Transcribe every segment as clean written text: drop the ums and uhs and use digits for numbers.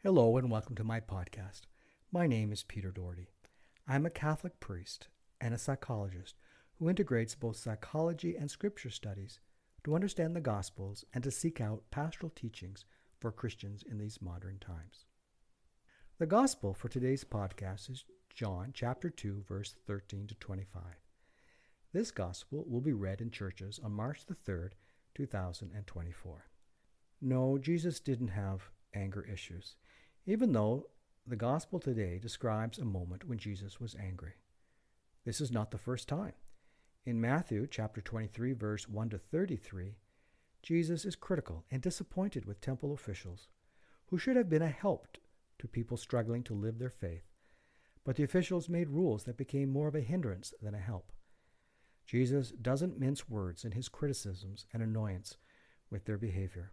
Hello and welcome to my podcast. My name is Peter Doherty. I'm a Catholic priest and a psychologist who integrates both psychology and scripture studies to understand the Gospels and to seek out pastoral teachings for Christians in these modern times. The Gospel for today's podcast is John chapter 2, verse 13 to 25. This Gospel will be read in churches on March the 3rd, 2024. No, Jesus didn't have anger issues, even though the Gospel today describes a moment when Jesus was angry. This is not the first time. In Matthew chapter 23, verse 1 to 33, Jesus is critical and disappointed with temple officials who should have been a help to people struggling to live their faith, but the officials made rules that became more of a hindrance than a help. Jesus doesn't mince words in his criticisms and annoyance with their behavior.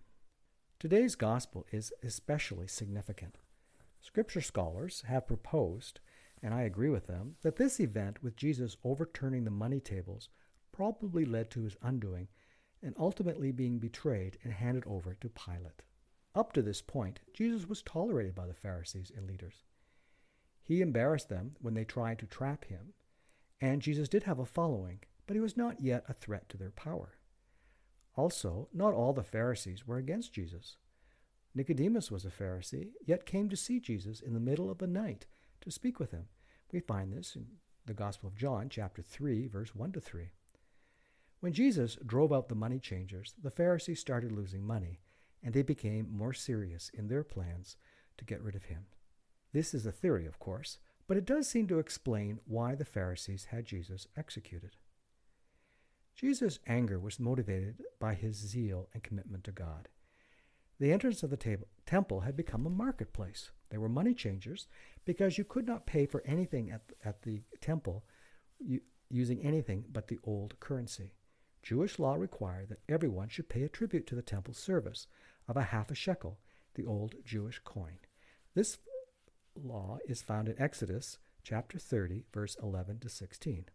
Today's gospel is especially significant. Scripture scholars have proposed, and I agree with them, that this event with Jesus overturning the money tables probably led to his undoing and ultimately being betrayed and handed over to Pilate. Up to this point, Jesus was tolerated by the Pharisees and leaders. He embarrassed them when they tried to trap him, and Jesus did have a following, but he was not yet a threat to their power. Also, not all the Pharisees were against Jesus. Nicodemus was a Pharisee, yet came to see Jesus in the middle of the night to speak with him. We find this in the Gospel of John, chapter 3, verse 1 to 3. When Jesus drove out the money changers, the Pharisees started losing money, and they became more serious in their plans to get rid of him. This is a theory, of course, but it does seem to explain why the Pharisees had Jesus executed. Jesus' anger was motivated by his zeal and commitment to God. The entrance of the temple had become a marketplace. There were money changers because you could not pay for anything at the temple using anything but the old currency. Jewish law required that everyone should pay a tribute to the temple service of a half a shekel, the old Jewish coin. This law is found in Exodus chapter 30, verse 11 to 16.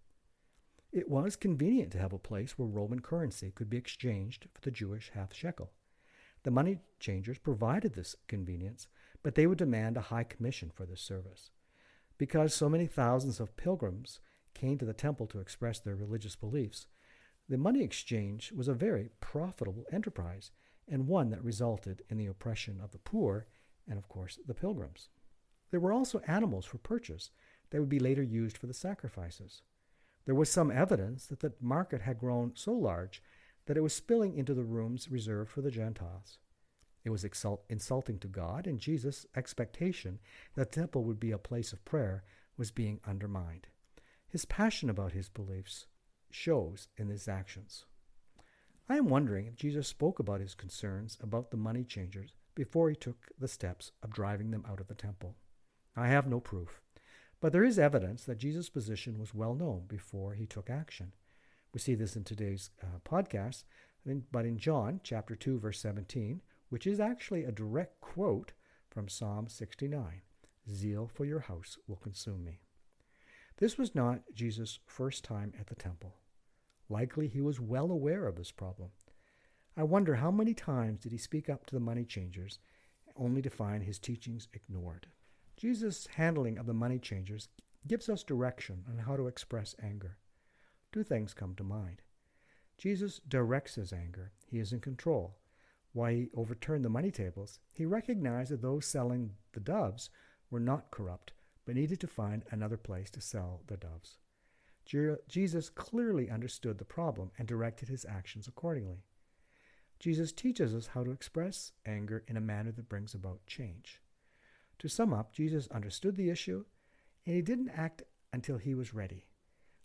It was convenient to have a place where Roman currency could be exchanged for the Jewish half shekel. The money changers provided this convenience, but they would demand a high commission for this service. Because so many thousands of pilgrims came to the temple to express their religious beliefs, the money exchange was a very profitable enterprise and one that resulted in the oppression of the poor and, of course, the pilgrims. There were also animals for purchase that would be later used for the sacrifices. There was some evidence that the market had grown so large that it was spilling into the rooms reserved for the Gentiles. It was insulting to God, and Jesus' expectation that the temple would be a place of prayer was being undermined. His passion about his beliefs shows in his actions. I am wondering if Jesus spoke about his concerns about the money changers before he took the steps of driving them out of the temple. I have no proof. But there is evidence that Jesus' position was well known before he took action. We see this in today's podcast, but in John chapter 2, verse 17, which is actually a direct quote from Psalm 69, "Zeal for your house will consume me." This was not Jesus' first time at the temple. Likely he was well aware of this problem. I wonder how many times did he speak up to the money changers only to find his teachings ignored. Jesus' handling of the money changers gives us direction on how to express anger. Two things come to mind. Jesus directs his anger. He is in control. While he overturned the money tables, he recognized that those selling the doves were not corrupt, but needed to find another place to sell the doves. Jesus clearly understood the problem and directed his actions accordingly. Jesus teaches us how to express anger in a manner that brings about change. To sum up, Jesus understood the issue, and he didn't act until he was ready.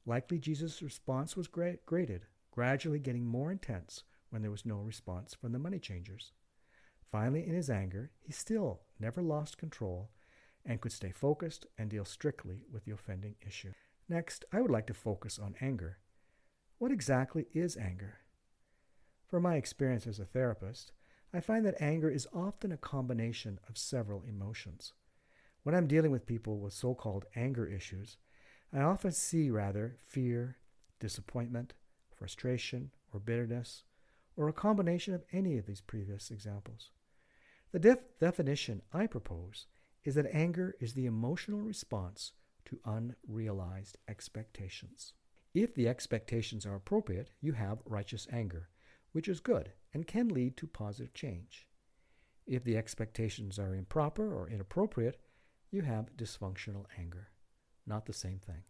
Likely Jesus' response was graded, gradually getting more intense when there was no response from the money changers. Finally, in his anger, he still never lost control and could stay focused and deal strictly with the offending issue. Next, I would like to focus on anger. What exactly is anger? From my experience as a therapist, I find that anger is often a combination of several emotions. When I'm dealing with people with so-called anger issues, I often see rather fear, disappointment, frustration, or bitterness, or a combination of any of these previous examples. The definition I propose is that anger is the emotional response to unrealized expectations. If the expectations are appropriate, you have righteous anger, which is good and can lead to positive change. If the expectations are improper or inappropriate, you have dysfunctional anger. Not the same thing.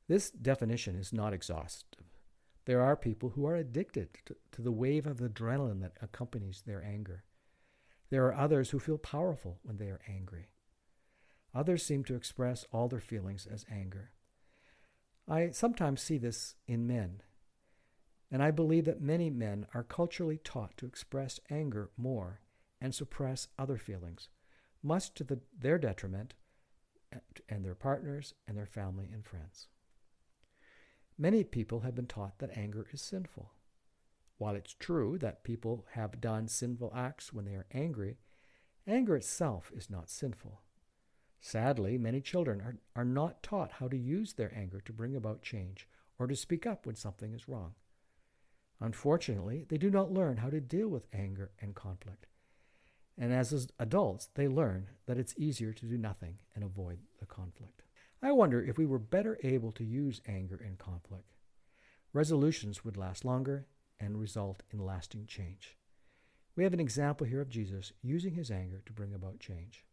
This definition is not exhaustive. There are people who are addicted to the wave of adrenaline that accompanies their anger. There are others who feel powerful when they are angry. Others seem to express all their feelings as anger. I sometimes see this in men, and I believe that many men are culturally taught to express anger more and suppress other feelings, much to their detriment and their partners and their family and friends. Many people have been taught that anger is sinful. While it's true that people have done sinful acts when they are angry, anger itself is not sinful. Sadly, many children are not taught how to use their anger to bring about change or to speak up when something is wrong. Unfortunately, they do not learn how to deal with anger and conflict. And as adults, they learn that it's easier to do nothing and avoid the conflict. I wonder if we were better able to use anger in conflict. Resolutions would last longer and result in lasting change. We have an example here of Jesus using his anger to bring about change.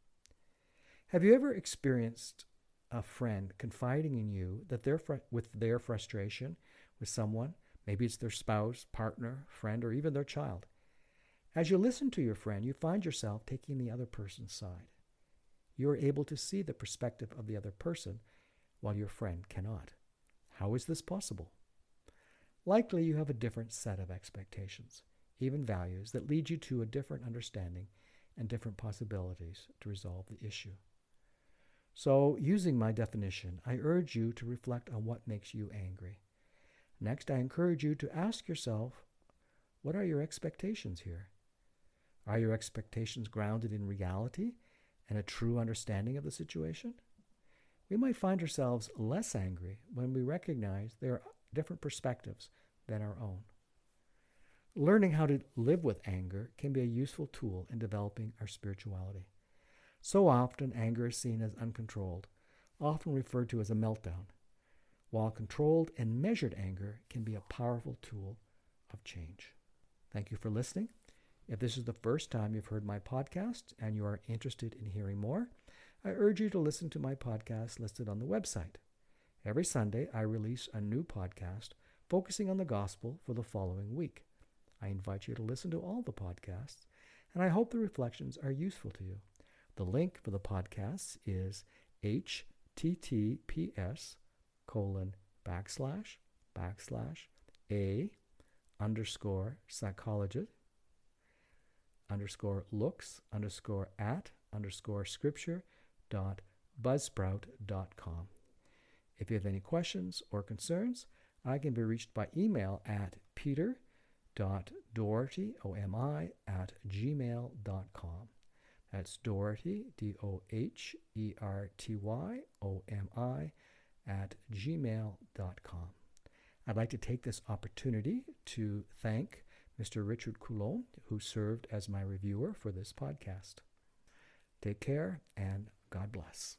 Have you ever experienced a friend confiding in you that with their frustration with someone, maybe it's their spouse, partner, friend, or even their child? As you listen to your friend, you find yourself taking the other person's side. You are able to see the perspective of the other person while your friend cannot. How is this possible? Likely you have a different set of expectations, even values, that lead you to a different understanding and different possibilities to resolve the issue. So, using my definition, I urge you to reflect on what makes you angry. Next, I encourage you to ask yourself, what are your expectations here? Are your expectations grounded in reality and a true understanding of the situation? We might find ourselves less angry when we recognize there are different perspectives than our own. Learning how to live with anger can be a useful tool in developing our spirituality. So often, anger is seen as uncontrolled, often referred to as a meltdown, while controlled and measured anger can be a powerful tool of change. Thank you for listening. If this is the first time you've heard my podcast and you are interested in hearing more, I urge you to listen to my podcast listed on the website. Every Sunday, I release a new podcast focusing on the gospel for the following week. I invite you to listen to all the podcasts, and I hope the reflections are useful to you. The link for the podcasts is https://psychologist_looks_at_scripture.buzzsprout.com. If you have any questions or concerns, I can be reached by email at peter.dohertyomi@gmail.com. That's Doherty, DOHERTYOMI@gmail.com. I'd like to take this opportunity to thank Mr. Richard Coulombe, who served as my reviewer for this podcast. Take care, and God bless.